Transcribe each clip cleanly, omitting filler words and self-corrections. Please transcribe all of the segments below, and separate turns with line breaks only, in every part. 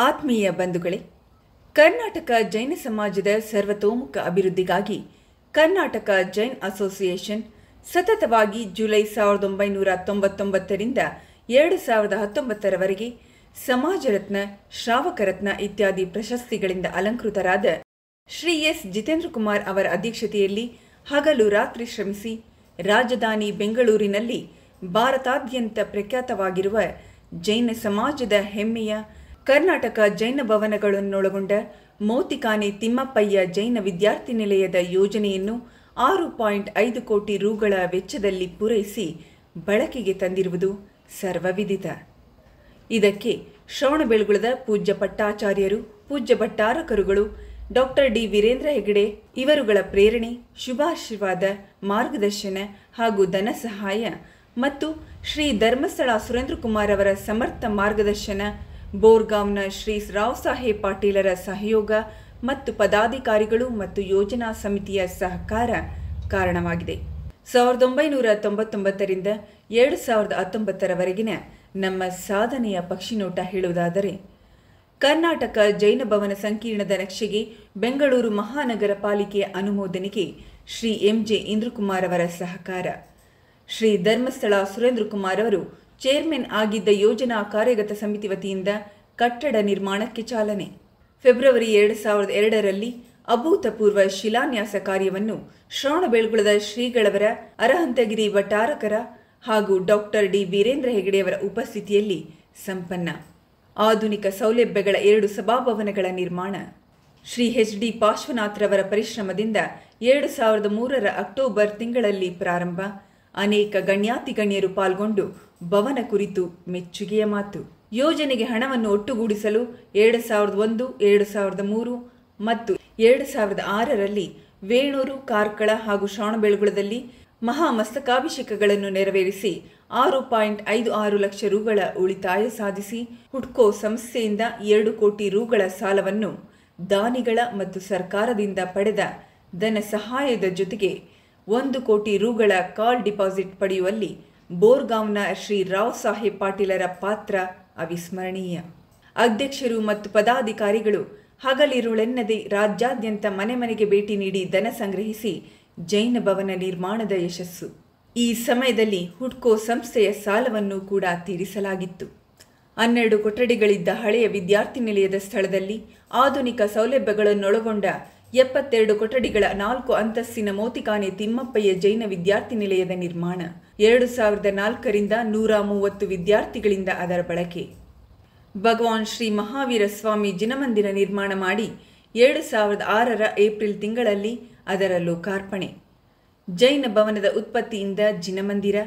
ಆತ್ಮೀಯ ಬಂಧುಗಳೇ, ಕರ್ನಾಟಕ ಜೈನ ಸಮಾಜದ ಸರ್ವತೋಮುಖ ಅಭಿವೃದ್ಧಿಗಾಗಿ ಕರ್ನಾಟಕ ಜೈನ್ ಅಸೋಸಿಯೇಷನ್ ಸತತವಾಗಿ ಜುಲೈ 1999ರಿಂದ 2019ರವರೆಗೆ ಸಮಾಜ ರತ್ನ, ಶ್ರಾವಕ ರತ್ನ ಇತ್ಯಾದಿ ಪ್ರಶಸ್ತಿಗಳಿಂದ ಅಲಂಕೃತರಾದ ಶ್ರೀ ಎಸ್ ಜಿತೇಂದ್ರ ಕುಮಾರ್ ಅವರ ಅಧ್ಯಕ್ಷತೆಯಲ್ಲಿ ಹಗಲು ರಾತ್ರಿ ಶ್ರಮಿಸಿ ರಾಜಧಾನಿ ಬೆಂಗಳೂರಿನಲ್ಲಿ ಭಾರತಾದ್ಯಂತ ಪ್ರಖ್ಯಾತವಾಗಿರುವ ಜೈನ ಸಮಾಜದ ಹೆಮ್ಮೆಯ ಕರ್ನಾಟಕ ಜೈನ ಭವನಗಳನ್ನೊಳಗೊಂಡ ಮೋತಿಕಾನೆ ತಿಮ್ಮಪ್ಪಯ್ಯ ಜೈನ ವಿದ್ಯಾರ್ಥಿ ನಿಲಯದ ಯೋಜನೆಯನ್ನು 6.5 ಕೋಟಿ ರುಗಳ ವೆಚ್ಚದಲ್ಲಿ ಪೂರೈಸಿ ಬಳಕೆಗೆ ತಂದಿರುವುದು ಸರ್ವವಿದಿತ. ಇದಕ್ಕೆ ಶ್ರವಣಬೆಳಗೊಳದ ಪೂಜ್ಯ ಪಟ್ಟಾಚಾರ್ಯರು, ಪೂಜ್ಯ ಭಟ್ಟಾರಕರುಗಳು, ಡಾಕ್ಟರ್ ಡಿ ವೀರೇಂದ್ರ ಹೆಗಡೆ ಇವರುಗಳ ಪ್ರೇರಣೆ, ಶುಭಾಶೀರ್ವಾದ, ಮಾರ್ಗದರ್ಶನ ಹಾಗೂ ಧನ ಸಹಾಯ ಮತ್ತು ಶ್ರೀ ಧರ್ಮಸ್ಥಳ ಸುರೇಂದ್ರ ಕುಮಾರ್ ಅವರ ಸಮರ್ಥ ಮಾರ್ಗದರ್ಶನ, ಬೋರ್ಗಾಂವ್ನ ಶ್ರೀ ರಾವ್ ಸಾಹೇಬ್ ಪಾಟೀಲರ ಸಹಯೋಗ ಮತ್ತು ಪದಾಧಿಕಾರಿಗಳು ಮತ್ತು ಯೋಜನಾ ಸಮಿತಿಯ ಸಹಕಾರ ಕಾರಣವಾಗಿದೆ. 1999ರಿಂದ 2019ರವರೆಗಿನ ನಮ್ಮ ಸಾಧನೆಯ ಪಕ್ಷಿನೋಟ ಹೇಳುವುದಾದರೆ, ಕರ್ನಾಟಕ ಜೈನ ಭವನ ಸಂಕೀರ್ಣದ ನಕ್ಷೆಗೆ ಬೆಂಗಳೂರು ಮಹಾನಗರ ಪಾಲಿಕೆಯ ಅನುಮೋದನೆಗೆ ಶ್ರೀ ಎಂಜೆ ಇಂದ್ರಕುಮಾರ್ ಅವರ ಸಹಕಾರ, ಶ್ರೀ ಧರ್ಮಸ್ಥಳ ಸುರೇಂದ್ರ ಕುಮಾರ್ ಅವರು ಚೇರ್ಮನ್ ಆಗಿದ್ದ ಯೋಜನಾ ಕಾರ್ಯಗತ ಸಮಿತಿ ವತಿಯಿಂದ ಕಟ್ಟಡ ನಿರ್ಮಾಣಕ್ಕೆ ಚಾಲನೆ. ಫೆಬ್ರವರಿ 2002ರಲ್ಲಿ ಅಭೂತಪೂರ್ವ ಶಿಲಾನ್ಯಾಸ ಕಾರ್ಯವನ್ನು ಶ್ರವಣಬೆಳಗೊಳದ ಶ್ರೀಗಳವರ, ಅರಹಂತಗಿರಿ ಭಟ್ಟಾರಕರ ಹಾಗೂ ಡಾಕ್ಟರ್ ಡಿ ವೀರೇಂದ್ರ ಹೆಗಡೆಯವರ ಉಪಸ್ಥಿತಿಯಲ್ಲಿ ಸಂಪನ್ನ. ಆಧುನಿಕ ಸೌಲಭ್ಯಗಳ 2 ಸಭಾಭವನಗಳ ನಿರ್ಮಾಣ. ಶ್ರೀ ಎಚ್ ಡಿ ಪಾರ್ಶ್ವನಾಥ್ರವರ ಪರಿಶ್ರಮದಿಂದ 2003ರ ಅಕ್ಟೋಬರ್ ತಿಂಗಳಲ್ಲಿ ಪ್ರಾರಂಭ. ಅನೇಕ ಗಣ್ಯಾತಿಗಣ್ಯರು ಪಾಲ್ಗೊಂಡು ಭವನ ಕುರಿತು ಮೆಚ್ಚುಗೆಯ ಮಾತು. ಯೋಜನೆಗೆ ಹಣವನ್ನು ಒಟ್ಟುಗೂಡಿಸಲು 2001, 2003 ಮತ್ತು 2006ರಲ್ಲಿ ವೇಣೂರು, ಕಾರ್ಕಳ ಹಾಗೂ ಶ್ರವಣಬೆಳಗೊಳದಲ್ಲಿ ಮಹಾಮಸ್ತಕಾಭಿಷೇಕಗಳನ್ನು ನೆರವೇರಿಸಿ 6.56 ಲಕ್ಷ ರುಗಳ ಉಳಿತಾಯ ಸಾಧಿಸಿ ಹುಡ್ಕೋ ಸಂಸ್ಥೆಯಿಂದ 2 ಕೋಟಿ ರುಗಳ ಸಾಲವನ್ನು ದಾನಿಗಳ ಮತ್ತು ಸರ್ಕಾರದಿಂದ ಪಡೆದ ಧನ ಸಹಾಯದ ಜೊತೆಗೆ 1 ಕೋಟಿ ರುಗಳ ಕಾಲ್ ಡಿಪಾಸಿಟ್ ಪಡೆಯುವಲ್ಲಿ ಬೋರ್ಗಾಂವ್ನ ಶ್ರೀ ರಾವ್ ಸಾಹೇಬ್ ಪಾಟೀಲರ ಪಾತ್ರ ಅವಿಸ್ಮರಣೀಯ. ಅಧ್ಯಕ್ಷರು ಮತ್ತು ಪದಾಧಿಕಾರಿಗಳು ಹಗಲಿರುಳೆನ್ನದೆ ರಾಜ್ಯಾದ್ಯಂತ ಮನೆ ಮನೆಗೆ ಭೇಟಿ ನೀಡಿ ಧನ ಸಂಗ್ರಹಿಸಿ ಜೈನ ಭವನ ನಿರ್ಮಾಣದ ಯಶಸ್ಸು. ಈ ಸಮಯದಲ್ಲಿ ಹುಡ್ಕೋ ಸಂಸ್ಥೆಯ ಸಾಲವನ್ನು ಕೂಡ ತೀರಿಸಲಾಗಿತ್ತು. 12 ಕೊಠಡಿಗಳಿದ್ದ ಹಳೆಯ ವಿದ್ಯಾರ್ಥಿ ನಿಲಯದ ಸ್ಥಳದಲ್ಲಿ ಆಧುನಿಕ ಸೌಲಭ್ಯಗಳನ್ನೊಳಗೊಂಡ 72 ಕೊಠಡಿಗಳ 4 ಅಂತಸ್ತಿನ ಮೋತಿಕಾನೆ ತಿಮ್ಮಪ್ಪಯ್ಯ ಜೈನ ವಿದ್ಯಾರ್ಥಿ ನಿಲಯದ ನಿರ್ಮಾಣ. 2004ರಿಂದ 130 ವಿದ್ಯಾರ್ಥಿಗಳಿಂದ ಅದರ ಬಳಕೆ. ಭಗವಾನ್ ಶ್ರೀ ಮಹಾವೀರ ಸ್ವಾಮಿ ಜಿನಮಂದಿರ ನಿರ್ಮಾಣ ಮಾಡಿ 2006ರ ಏಪ್ರಿಲ್ ತಿಂಗಳಲ್ಲಿ ಅದರ ಲೋಕಾರ್ಪಣೆ. ಜೈನ ಭವನದ ಉತ್ಪತ್ತಿಯಿಂದ ಜಿನಮಂದಿರ,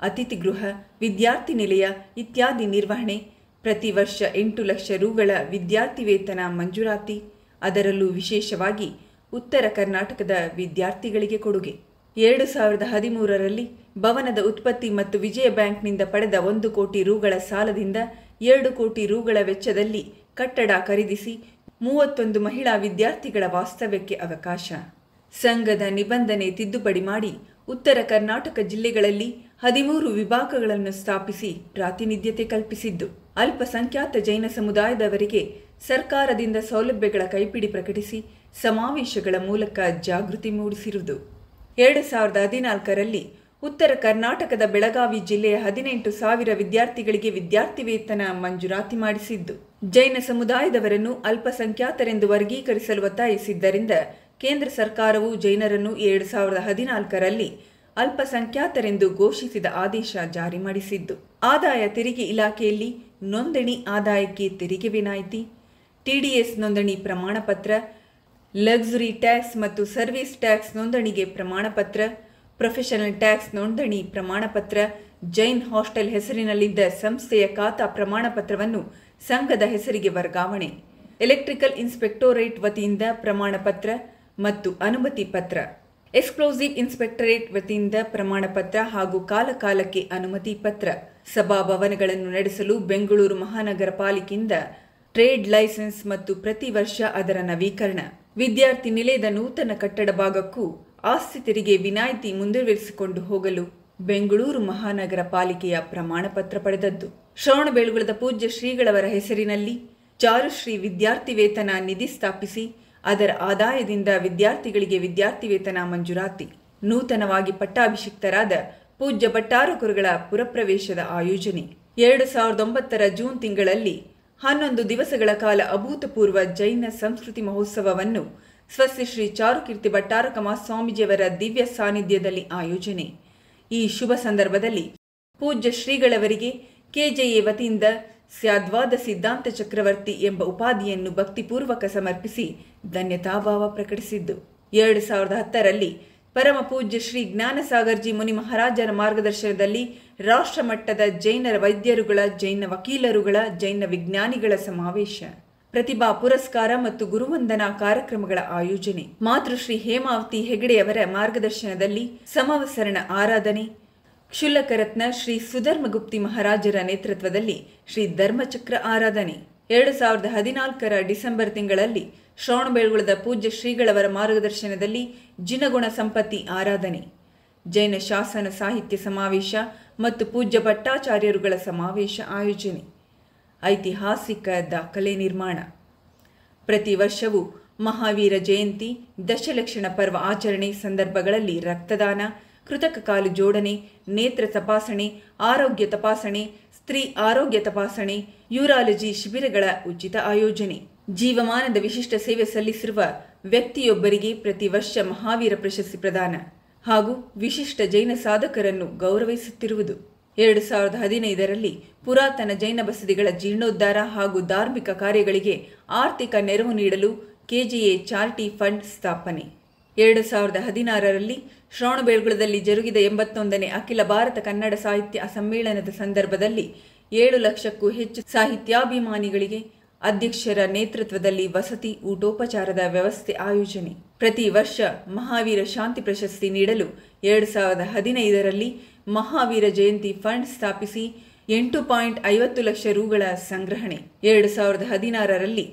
ಅತಿಥಿ ಗೃಹ, ವಿದ್ಯಾರ್ಥಿ ನಿಲಯ ಇತ್ಯಾದಿ ನಿರ್ವಹಣೆ. ಪ್ರತಿ ವರ್ಷ 8 ಲಕ್ಷ ರುಗಳ ವಿದ್ಯಾರ್ಥಿ ವೇತನ ಮಂಜೂರಾತಿ. ಅದರಲ್ಲೂ ವಿಶೇಷವಾಗಿ ಉತ್ತರ ಕರ್ನಾಟಕದ ವಿದ್ಯಾರ್ಥಿಗಳಿಗೆ ಕೊಡುಗೆ. 2013ರಲ್ಲಿ ಭವನದ ಉತ್ಪತ್ತಿ ಮತ್ತು ವಿಜಯ ಬ್ಯಾಂಕ್ನಿಂದ ಪಡೆದ 1 ಕೋಟಿ ರುಗಳ ಸಾಲದಿಂದ 2 ಕೋಟಿ ರುಗಳ ವೆಚ್ಚದಲ್ಲಿ ಕಟ್ಟಡ ಖರೀದಿಸಿ 31 ಮಹಿಳಾ ವಿದ್ಯಾರ್ಥಿಗಳ ವಾಸ್ತವ್ಯಕ್ಕೆ ಅವಕಾಶ. ಸಂಘದ ನಿಬಂಧನೆ ತಿದ್ದುಪಡಿ ಮಾಡಿ ಉತ್ತರ ಕರ್ನಾಟಕ ಜಿಲ್ಲೆಗಳಲ್ಲಿ 13 ವಿಭಾಗಗಳನ್ನು ಸ್ಥಾಪಿಸಿ ಪ್ರಾತಿನಿಧ್ಯತೆ ಕಲ್ಪಿಸಿದ್ದು. ಅಲ್ಪಸಂಖ್ಯಾತ ಜೈನ ಸಮುದಾಯದವರಿಗೆ ಸರ್ಕಾರದಿಂದ ಸೌಲಭ್ಯಗಳ ಕೈಪಿಡಿ ಪ್ರಕಟಿಸಿ ಸಮಾವೇಶಗಳ ಮೂಲಕ ಜಾಗೃತಿ ಮೂಡಿಸಿರುವುದು. 2014ರಲ್ಲಿ ಉತ್ತರ ಕರ್ನಾಟಕದ ಬೆಳಗಾವಿ ಜಿಲ್ಲೆಯ 18,000 ವಿದ್ಯಾರ್ಥಿಗಳಿಗೆ ವಿದ್ಯಾರ್ಥಿ ವೇತನ ಮಂಜೂರಾತಿ ಮಾಡಿಸಿದ್ದು. ಜೈನ ಸಮುದಾಯದವರನ್ನು ಅಲ್ಪಸಂಖ್ಯಾತರೆಂದು ವರ್ಗೀಕರಿಸಲು ಒತ್ತಾಯಿಸಿದ್ದರಿಂದ ಕೇಂದ್ರ ಸರ್ಕಾರವು ಜೈನರನ್ನು 2014ರಲ್ಲಿ ಅಲ್ಪಸಂಖ್ಯಾತರೆಂದು ಘೋಷಿಸಿದ ಆದೇಶ ಜಾರಿ ಮಾಡಿಸಿದ್ದು. ಆದಾಯ ತೆರಿಗೆ ಇಲಾಖೆಯಲ್ಲಿ ನೋಂದಣಿ ಆದಾಯಕ್ಕೆ ತೆರಿಗೆ ವಿನಾಯಿತಿ, ಟಿಡಿಎಸ್ ನೋಂದಣಿ ಪ್ರಮಾಣಪತ್ರ, ಲಕ್ಸುರಿ ಟ್ಯಾಕ್ಸ್ ಮತ್ತು ಸರ್ವಿಸ್ ಟ್ಯಾಕ್ಸ್ ನೋಂದಣಿಗೆ ಪ್ರಮಾಣಪತ್ರ, ಪ್ರೊಫೆಷನಲ್ ಟ್ಯಾಕ್ಸ್ ನೋಂದಣಿ ಪ್ರಮಾಣಪತ್ರ, ಜೈನ್ ಹಾಸ್ಟೆಲ್ ಹೆಸರಿನಲ್ಲಿದ್ದ ಸಂಸ್ಥೆಯ ಖಾತಾ ಪ್ರಮಾಣಪತ್ರವನ್ನು ಸಂಘದ ಹೆಸರಿಗೆ ವರ್ಗಾವಣೆ, ಎಲೆಕ್ಟ್ರಿಕಲ್ ಇನ್ಸ್ಪೆಕ್ಟೋರೇಟ್ ವತಿಯಿಂದ ಪ್ರಮಾಣಪತ್ರ ಮತ್ತು ಅನುಮತಿ ಪತ್ರ, ಎಕ್ಸ್ಪ್ಲೋಸಿವ್ ಇನ್ಸ್ಪೆಕ್ಟರೇಟ್ ವತಿಯಿಂದ ಪ್ರಮಾಣಪತ್ರ ಹಾಗೂ ಕಾಲಕಾಲಕ್ಕೆ ಅನುಮತಿ ಪತ್ರ, ಸಭಾಭವನಗಳನ್ನು ನಡೆಸಲು ಬೆಂಗಳೂರು ಮಹಾನಗರ ಪಾಲಿಕೆಯಿಂದ ಟ್ರೇಡ್ ಲೈಸೆನ್ಸ್ ಮತ್ತು ಪ್ರತಿ ವರ್ಷ ಅದರ ನವೀಕರಣ, ವಿದ್ಯಾರ್ಥಿ ನಿಲಯದ ನೂತನ ಕಟ್ಟಡ ಭಾಗಕ್ಕೂ ಆಸ್ತಿ ತೆರಿಗೆ ವಿನಾಯಿತಿ ಮುಂದುವರಿಸಿಕೊಂಡು ಹೋಗಲು ಬೆಂಗಳೂರು ಮಹಾನಗರ ಪಾಲಿಕೆಯ ಪ್ರಮಾಣಪತ್ರ ಪಡೆದದ್ದು. ಶ್ರವಣಬೆಳಗೊಳದ ಪೂಜ್ಯ ಶ್ರೀಗಳವರ ಹೆಸರಿನಲ್ಲಿ ಚಾರುಶ್ರೀ ವಿದ್ಯಾರ್ಥಿ ವೇತನ ನಿಧಿ ಸ್ಥಾಪಿಸಿ ಅದರ ಆದಾಯದಿಂದ ವಿದ್ಯಾರ್ಥಿಗಳಿಗೆ ವಿದ್ಯಾರ್ಥಿ ವೇತನ ಮಂಜೂರಾತಿ. ನೂತನವಾಗಿ ಪಟ್ಟಾಭಿಷಿಕ್ತರಾದ ಪೂಜ್ಯ ಭಟ್ಟಾರಕರುಗಳ ಪುರಪ್ರವೇಶದ ಆಯೋಜನೆ. 2009 ಜೂನ್ ತಿಂಗಳಲ್ಲಿ 11 ದಿವಸಗಳ ಕಾಲ ಅಭೂತಪೂರ್ವ ಜೈನ ಸಂಸ್ಕೃತಿ ಮಹೋತ್ಸವವನ್ನು ಸ್ವಸ್ತಿ ಶ್ರೀ ಚಾರುಕೀರ್ತಿ ಭಟ್ಟಾರಕ ಮಹಾಸ್ವಾಮೀಜಿಯವರ ದಿವ್ಯ ಸಾನ್ನಿಧ್ಯದಲ್ಲಿ ಆಯೋಜನೆ. ಈ ಶುಭ ಸಂದರ್ಭದಲ್ಲಿ ಪೂಜ್ಯ ಶ್ರೀಗಳವರಿಗೆ ಕೆಜೆಎ ವತಿಯಿಂದ ಸ್ಯಾದ್ವಾದ ಸಿದ್ಧಾಂತ ಚಕ್ರವರ್ತಿ ಎಂಬ ಉಪಾಧಿಯನ್ನು ಭಕ್ತಿಪೂರ್ವಕ ಸಮರ್ಪಿಸಿ ಧನ್ಯತಾಭಾವ ಪ್ರಕಟಿಸಿದ್ದು. 2010ರಲ್ಲಿ ಪರಮ ಪೂಜ್ಯ ಶ್ರೀ ಜ್ಞಾನಸಾಗರ್ಜಿ ಮುನಿ ಮಹಾರಾಜರ ಮಾರ್ಗದರ್ಶನದಲ್ಲಿ ರಾಷ್ಟ್ರಮಟ್ಟದ ಜೈನ ವೈದ್ಯರುಗಳ, ಜೈನ ವಕೀಲರುಗಳ, ಜೈನ ವಿಜ್ಞಾನಿಗಳ ಸಮಾವೇಶ, ಪ್ರತಿಭಾ ಪುರಸ್ಕಾರ ಮತ್ತು ಗುರುವಂದನಾ ಕಾರ್ಯಕ್ರಮಗಳ ಆಯೋಜನೆ. ಮಾತೃಶ್ರೀ ಹೇಮಾವತಿ ಹೆಗಡೆಯವರ ಮಾರ್ಗದರ್ಶನದಲ್ಲಿ ಸಮವಸರಣ ಆರಾಧನೆ, ಕ್ಷುಲ್ಲಕರತ್ನ ಶ್ರೀ ಸುಧರ್ಮಗುಪ್ತಿ ಮಹಾರಾಜರ ನೇತೃತ್ವದಲ್ಲಿ ಶ್ರೀ ಧರ್ಮಚಕ್ರ ಆರಾಧನೆ. 2014 ಡಿಸೆಂಬರ್ ತಿಂಗಳಲ್ಲಿ ಶ್ರವಣಬೆಳಗೊಳದ ಪೂಜ್ಯ ಶ್ರೀಗಳವರ ಮಾರ್ಗದರ್ಶನದಲ್ಲಿ ಜಿನಗುಣ ಸಂಪತ್ತಿ ಆರಾಧನೆ, ಜೈನ ಶಾಸನ ಸಾಹಿತ್ಯ ಸಮಾವೇಶ ಮತ್ತು ಪೂಜ್ಯ ಭಟ್ಟಾಚಾರ್ಯರುಗಳ ಸಮಾವೇಶ ಆಯೋಜನೆ. ಐತಿಹಾಸಿಕ ದಾಖಲೆ ನಿರ್ಮಾಣ. ಪ್ರತಿ ವರ್ಷವೂ ಮಹಾವೀರ ಜಯಂತಿ, ದಶಲಕ್ಷಣ ಪರ್ವ ಆಚರಣೆ ಸಂದರ್ಭಗಳಲ್ಲಿ ರಕ್ತದಾನ, ಕೃತಕ ಕಾಲು ಜೋಡಣೆ, ನೇತ್ರ ತಪಾಸಣೆ, ಆರೋಗ್ಯ ತಪಾಸಣೆ, ಸ್ತ್ರೀ ಆರೋಗ್ಯ ತಪಾಸಣೆ, ಯೂರಾಲಜಿ ಶಿಬಿರಗಳ ಉಚಿತ ಆಯೋಜನೆ. ಜೀವಮಾನದ ವಿಶಿಷ್ಟ ಸೇವೆ ಸಲ್ಲಿಸಿರುವ ವ್ಯಕ್ತಿಯೊಬ್ಬರಿಗೆ ಪ್ರತಿ ವರ್ಷ ಮಹಾವೀರ ಪ್ರಶಸ್ತಿ ಪ್ರದಾನ ಹಾಗೂ ವಿಶಿಷ್ಟ ಜೈನ ಸಾಧಕರನ್ನು ಗೌರವಿಸುತ್ತಿರುವುದು. 2015ರಲ್ಲಿ ಪುರಾತನ ಜೈನ ಬಸದಿಗಳ ಜೀರ್ಣೋದ್ಧಾರ ಹಾಗೂ ಧಾರ್ಮಿಕ ಕಾರ್ಯಗಳಿಗೆ ಆರ್ಥಿಕ ನೆರವು ನೀಡಲು ಕೆಜೆಎ ಚಾರಿಟಿ ಫಂಡ್ ಸ್ಥಾಪನೆ. 2016ರಲ್ಲಿ ಶ್ರವಣಬೆಳಗೊಳದಲ್ಲಿ ಜರುಗಿದ 81ನೇ ಅಖಿಲ ಭಾರತ ಕನ್ನಡ ಸಾಹಿತ್ಯ ಸಮ್ಮೇಳನದ ಸಂದರ್ಭದಲ್ಲಿ 7 ಲಕ್ಷಕ್ಕೂ ಹೆಚ್ಚು ಸಾಹಿತ್ಯಾಭಿಮಾನಿಗಳಿಗೆ ಅಧ್ಯಕ್ಷರ ನೇತೃತ್ವದಲ್ಲಿ ವಸತಿ ಊಟೋಪಚಾರದ ವ್ಯವಸ್ಥೆ ಆಯೋಜನೆ. ಪ್ರತಿ ವರ್ಷ ಮಹಾವೀರ ಶಾಂತಿ ಪ್ರಶಸ್ತಿ ನೀಡಲು 2015ರಲ್ಲಿ ಮಹಾವೀರ ಜಯಂತಿ ಫಂಡ್ ಸ್ಥಾಪಿಸಿ 8.50 ಲಕ್ಷ ರುಗಳ ಸಂಗ್ರಹಣೆ. 2016ರಲ್ಲಿ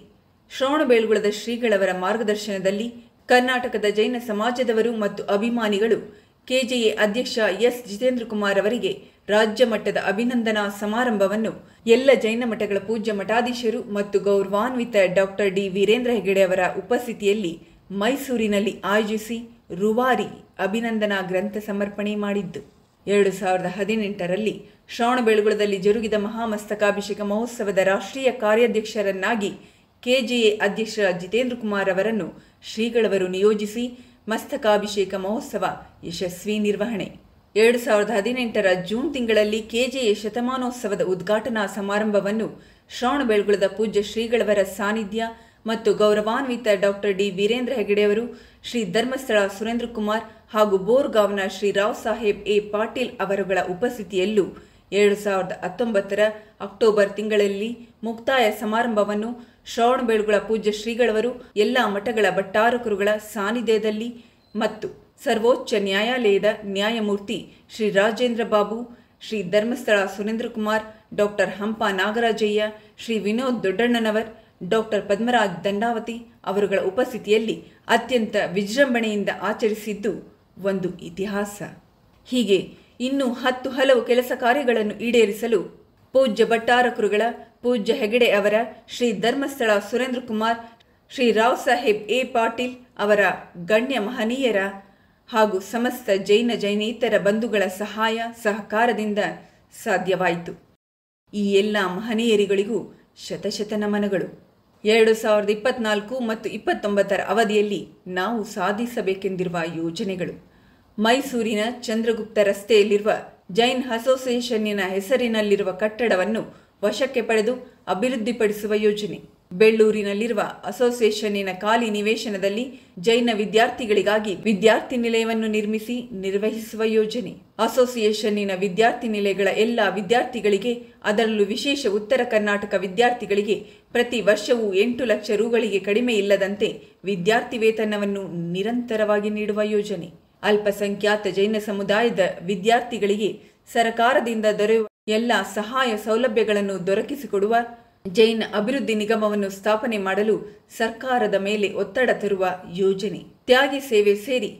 ಶ್ರವಣಬೆಳಗೊಳದ ಶ್ರೀಗಳವರ ಮಾರ್ಗದರ್ಶನದಲ್ಲಿ ಕರ್ನಾಟಕದ ಜೈನ ಸಮಾಜದವರು ಮತ್ತು ಅಭಿಮಾನಿಗಳು ಕೆಜೆಎ ಅಧ್ಯಕ್ಷ ಎಸ್ ಜಿತೇಂದ್ರ ಕುಮಾರ್ ಅವರಿಗೆ ರಾಜ್ಯ ಮಟ್ಟದ ಅಭಿನಂದನಾ ಸಮಾರಂಭವನ್ನು ಎಲ್ಲ ಜೈನ ಮಠಗಳ ಪೂಜ್ಯ ಮಠಾಧೀಶರು ಮತ್ತು ಗೌರವಾನ್ವಿತ ಡಾಕ್ಟರ್ ಡಿ ವೀರೇಂದ್ರ ಹೆಗಡೆ ಅವರ ಉಪಸ್ಥಿತಿಯಲ್ಲಿ ಮೈಸೂರಿನಲ್ಲಿ ಆಯೋಜಿಸಿ ರೂವಾರಿ ಅಭಿನಂದನಾ ಗ್ರಂಥ ಸಮರ್ಪಣೆ ಮಾಡಿದ್ದು. 2018ರಲ್ಲಿ ಶ್ರವಣಬೆಳಗೊಳದಲ್ಲಿ ಜರುಗಿದ ಮಹಾಮಸ್ತಕಾಭಿಷೇಕ ಮಹೋತ್ಸವದ ರಾಷ್ಟ್ರೀಯ ಕಾರ್ಯಾಧ್ಯಕ್ಷರನ್ನಾಗಿ ಕೆಜೆಎ ಅಧ್ಯಕ್ಷ ಜಿತೇಂದ್ರ ಕುಮಾರ್ ಅವರನ್ನು ಶ್ರೀಗಳವರು ನಿಯೋಜಿಸಿ ಮಸ್ತಕಾಭಿಷೇಕ ಮಹೋತ್ಸವ ಯಶಸ್ವಿ ನಿರ್ವಹಣೆ. 2018 ಜೂನ್ ತಿಂಗಳಲ್ಲಿ ಕೆಜೆಎ ಶತಮಾನೋತ್ಸವದ ಉದ್ಘಾಟನಾ ಸಮಾರಂಭವನ್ನು ಶ್ರವಣಬೆಳಗೊಳದ ಪೂಜ್ಯ ಶ್ರೀಗಳವರ ಸಾನ್ನಿಧ್ಯ ಮತ್ತು ಗೌರವಾನ್ವಿತ ಡಾಕ್ಟರ್ ಡಿ ವೀರೇಂದ್ರ ಹೆಗಡೆಯವರು, ಶ್ರೀ ಧರ್ಮಸ್ಥಳ ಸುರೇಂದ್ರ ಕುಮಾರ್ ಹಾಗೂ ಬೋರ್ಗಾವ್ನ ಶ್ರೀ ರಾವ್ ಸಾಹೇಬ್ ಎ ಪಾಟೀಲ್ ಅವರುಗಳ ಉಪಸ್ಥಿತಿಯಲ್ಲೂ 2019 ಅಕ್ಟೋಬರ್ ತಿಂಗಳಲ್ಲಿ ಮುಕ್ತಾಯ ಸಮಾರಂಭವನ್ನು ಶ್ರವಣಬೆಳಗೊಳ ಪೂಜ್ಯ ಶ್ರೀಗಳವರು ಎಲ್ಲ ಮಠಗಳ ಭಟ್ಟಾರಕರುಗಳ ಸಾನ್ನಿಧ್ಯದಲ್ಲಿ ಮತ್ತು ಸರ್ವೋಚ್ಚ ನ್ಯಾಯಾಲಯದ ನ್ಯಾಯಮೂರ್ತಿ ಶ್ರೀ ರಾಜೇಂದ್ರ ಬಾಬು, ಶ್ರೀ ಧರ್ಮಸ್ಥಳ ಸುರೇಂದ್ರ ಕುಮಾರ್, ಡಾಕ್ಟರ್ ಹಂಪ ನಾಗರಾಜಯ್ಯ, ಶ್ರೀ ವಿನೋದ್ ದೊಡ್ಡಣ್ಣನವರ್, ಡಾಕ್ಟರ್ ಪದ್ಮರಾಜ್ ದಂಡಾವತಿ ಅವರುಗಳ ಉಪಸ್ಥಿತಿಯಲ್ಲಿ ಅತ್ಯಂತ ವಿಜೃಂಭಣೆಯಿಂದ ಆಚರಿಸಿದ್ದು ಒಂದು ಇತಿಹಾಸ. ಹೀಗೆ ಇನ್ನೂ 10 ಹಲವು ಕೆಲಸ ಕಾರ್ಯಗಳನ್ನು ಈಡೇರಿಸಲು ಪೂಜ್ಯ ಭಟ್ಟಾರಕರುಗಳ, ಪೂಜ್ಯ ಹೆಗಡೆ ಅವರ, ಶ್ರೀ ಧರ್ಮಸ್ಥಳ ಸುರೇಂದ್ರ ಕುಮಾರ್, ಶ್ರೀ ರಾವ್ ಸಾಹೇಬ್ ಎ ಪಾಟೀಲ್ ಅವರ ಗಣ್ಯ ಮಹನೀಯರ ಹಾಗೂ ಸಮಸ್ತ ಜೈನೇತರ ಬಂಧುಗಳ ಸಹಾಯ ಸಹಕಾರದಿಂದ ಸಾಧ್ಯವಾಯಿತು. ಈ ಎಲ್ಲ ಮಹನೀಯರಿಗಳಿಗೂ ಶತಶತ ನಮನಗಳು. 2024 ಮತ್ತು 2029 ಅವಧಿಯಲ್ಲಿ ನಾವು ಸಾಧಿಸಬೇಕೆಂದಿರುವ ಯೋಜನೆಗಳು: ಮೈಸೂರಿನ ಚಂದ್ರಗುಪ್ತ ರಸ್ತೆಯಲ್ಲಿರುವ ಜೈನ್ ಅಸೋಸಿಯೇಷನ್ನಿನ ಹೆಸರಿನಲ್ಲಿರುವ ಕಟ್ಟಡವನ್ನು ವಶಕ್ಕೆ ಪಡೆದು ಅಭಿವೃದ್ಧಿಪಡಿಸುವ ಯೋಜನೆ. ಬೆಳ್ಳೂರಿನಲ್ಲಿರುವ ಅಸೋಸಿಯೇಷನ್ನಿನ ಖಾಲಿ ನಿವೇಶನದಲ್ಲಿ ಜೈನ ವಿದ್ಯಾರ್ಥಿಗಳಿಗಾಗಿ ವಿದ್ಯಾರ್ಥಿ ನಿಲಯವನ್ನು ನಿರ್ಮಿಸಿ ನಿರ್ವಹಿಸುವ ಯೋಜನೆ. ಅಸೋಸಿಯೇಷನ್ನಿನ ವಿದ್ಯಾರ್ಥಿ ನಿಲಯಗಳ ಎಲ್ಲ ವಿದ್ಯಾರ್ಥಿಗಳಿಗೆ, ಅದರಲ್ಲೂ ವಿಶೇಷ ಉತ್ತರ ಕರ್ನಾಟಕ ವಿದ್ಯಾರ್ಥಿಗಳಿಗೆ ಪ್ರತಿ ವರ್ಷವೂ 8 ಲಕ್ಷ ರುಗಳಿಗೆ ಕಡಿಮೆ ಇಲ್ಲದಂತೆ ವಿದ್ಯಾರ್ಥಿ ವೇತನವನ್ನು ನಿರಂತರವಾಗಿ ನೀಡುವ ಯೋಜನೆ. ಅಲ್ಪಸಂಖ್ಯಾತ ಜೈನ ಸಮುದಾಯದ ವಿದ್ಯಾರ್ಥಿಗಳಿಗೆ ಸರಕಾರದಿಂದ ದೊರೆಯುವ ಎಲ್ಲ ಸಹಾಯ ಸೌಲಭ್ಯಗಳನ್ನು ದೊರಕಿಸಿಕೊಡುವ ಜೈನ ಅಭಿವೃದ್ಧಿ ನಿಗಮವನ್ನು ಸ್ಥಾಪನೆ ಮಾಡಲು ಸರ್ಕಾರದ ಮೇಲೆ ಒತ್ತಡ ತರುವ ಯೋಜನೆ. ತ್ಯಾಗಿ ಸೇವೆ ಸೇರಿ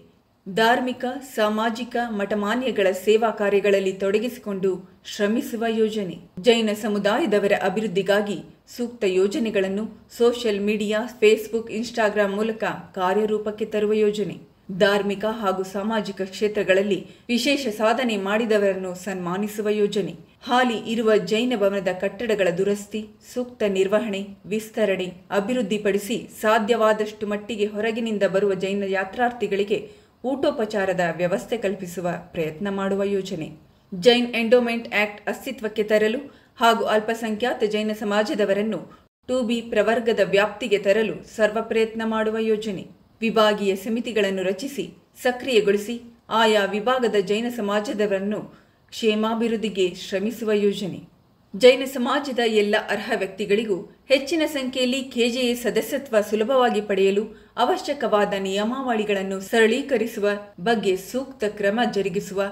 ಧಾರ್ಮಿಕ, ಸಾಮಾಜಿಕ, ಮಠಮಾನ್ಯಗಳ ಸೇವಾ ಕಾರ್ಯಗಳಲ್ಲಿ ತೊಡಗಿಸಿಕೊಂಡು ಶ್ರಮಿಸುವ ಯೋಜನೆ. ಜೈನ ಸಮುದಾಯದವರ ಅಭಿವೃದ್ಧಿಗಾಗಿ ಸೂಕ್ತ ಯೋಜನೆಗಳನ್ನು ಸೋಷಿಯಲ್ ಮೀಡಿಯಾ, ಫೇಸ್ಬುಕ್, ಇನ್ಸ್ಟಾಗ್ರಾಂ ಮೂಲಕ ಕಾರ್ಯರೂಪಕ್ಕೆ ತರುವ ಯೋಜನೆ. ಧಾರ್ಮಿಕ ಹಾಗೂ ಸಾಮಾಜಿಕ ಕ್ಷೇತ್ರಗಳಲ್ಲಿ ವಿಶೇಷ ಸಾಧನೆ ಮಾಡಿದವರನ್ನು ಸನ್ಮಾನಿಸುವ ಯೋಜನೆ. ಹಾಲಿ ಇರುವ ಜೈನ ಭವನದ ಕಟ್ಟಡಗಳ ದುರಸ್ತಿ, ಸೂಕ್ತ ನಿರ್ವಹಣೆ, ವಿಸ್ತರಣೆ, ಅಭಿವೃದ್ಧಿಪಡಿಸಿ ಸಾಧ್ಯವಾದಷ್ಟು ಮಟ್ಟಿಗೆ ಹೊರಗಿನಿಂದ ಬರುವ ಜೈನ ಯಾತ್ರಾರ್ಥಿಗಳಿಗೆ ಊಟೋಪಚಾರದ ವ್ಯವಸ್ಥೆ ಕಲ್ಪಿಸುವ ಪ್ರಯತ್ನ ಮಾಡುವ ಯೋಜನೆ. ಜೈನ್ ಎಂಡೋಮೆಂಟ್ ಆಕ್ಟ್ ಅಸ್ತಿತ್ವಕ್ಕೆ ತರಲು ಹಾಗೂ ಅಲ್ಪಸಂಖ್ಯಾತ ಜೈನ ಸಮಾಜದವರನ್ನು 2B ಪ್ರವರ್ಗದ ವ್ಯಾಪ್ತಿಗೆ ತರಲು ಸರ್ವ ಪ್ರಯತ್ನ ಮಾಡುವ ಯೋಜನೆ. ವಿಭಾಗೀಯ ಸಮಿತಿಗಳನ್ನು ರಚಿಸಿ ಸಕ್ರಿಯಗೊಳಿಸಿ ಆಯಾ ವಿಭಾಗದ ಜೈನ ಸಮಾಜದವರನ್ನು ಕ್ಷೇಮಾಭಿವೃದ್ಧಿಗೆ ಶ್ರಮಿಸುವ ಯೋಜನೆ. ಜೈನ ಸಮಾಜದ ಎಲ್ಲ ಅರ್ಹ ವ್ಯಕ್ತಿಗಳಿಗೂ ಹೆಚ್ಚಿನ ಸಂಖ್ಯೆಯಲ್ಲಿ KJA ಸದಸ್ಯತ್ವ ಸುಲಭವಾಗಿ ಪಡೆಯಲು ಅವಶ್ಯಕವಾದ ನಿಯಮಾವಳಿಗಳನ್ನು ಸರಳೀಕರಿಸುವ ಬಗ್ಗೆ ಸೂಕ್ತ ಕ್ರಮ ಜರುಗಿಸುವ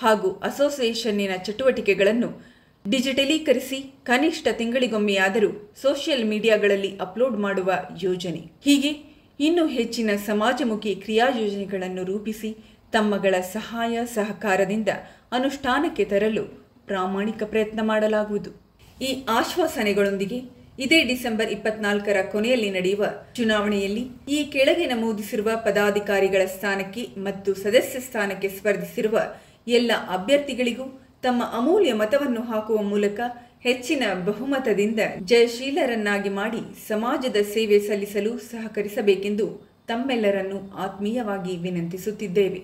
ಹಾಗೂ ಅಸೋಸಿಯೇಷನ್ನಿನ ಚಟುವಟಿಕೆಗಳನ್ನು ಡಿಜಿಟಲೀಕರಿಸಿ ಕನಿಷ್ಠ ತಿಂಗಳಿಗೊಮ್ಮೆಯಾದರೂ ಸೋಷಿಯಲ್ ಮೀಡಿಯಾಗಳಲ್ಲಿ ಅಪ್ಲೋಡ್ ಮಾಡುವ ಯೋಜನೆ. ಹೀಗೆ ಇನ್ನೂ ಹೆಚ್ಚಿನ ಸಮಾಜಮುಖಿ ಕ್ರಿಯಾಯೋಜನೆಗಳನ್ನು ರೂಪಿಸಿ ತಮ್ಮಗಳ ಸಹಾಯ ಸಹಕಾರದಿಂದ ಅನುಷ್ಠಾನಕ್ಕೆ ತರಲು ಪ್ರಾಮಾಣಿಕ ಪ್ರಯತ್ನ ಮಾಡಲಾಗುವುದು. ಈ ಆಶ್ವಾಸನೆಗಳೊಂದಿಗೆ ಇದೇ ಡಿಸೆಂಬರ್ 24ರ ಕೊನೆಯಲ್ಲಿ ನಡೆಯುವ ಚುನಾವಣೆಯಲ್ಲಿ ಈ ಕೆಳಗೆ ನಮೂದಿಸಿರುವ ಪದಾಧಿಕಾರಿಗಳ ಸ್ಥಾನಕ್ಕೆ ಮತ್ತು ಸದಸ್ಯ ಸ್ಥಾನಕ್ಕೆ ಸ್ಪರ್ಧಿಸಿರುವ ಎಲ್ಲ ಅಭ್ಯರ್ಥಿಗಳಿಗೂ ತಮ್ಮ ಅಮೂಲ್ಯ ಮತವನ್ನು ಹಾಕುವ ಮೂಲಕ ಹೆಚ್ಚಿನ ಬಹುಮತದಿಂದ ಜಯಶೀಲರನ್ನಾಗಿ ಮಾಡಿ ಸಮಾಜದ ಸೇವೆ ಸಲ್ಲಿಸಲು ಸಹಕರಿಸಬೇಕೆಂದು ತಮ್ಮೆಲ್ಲರನ್ನು ಆತ್ಮೀಯವಾಗಿ ವಿನಂತಿಸುತ್ತಿದ್ದೇವೆ.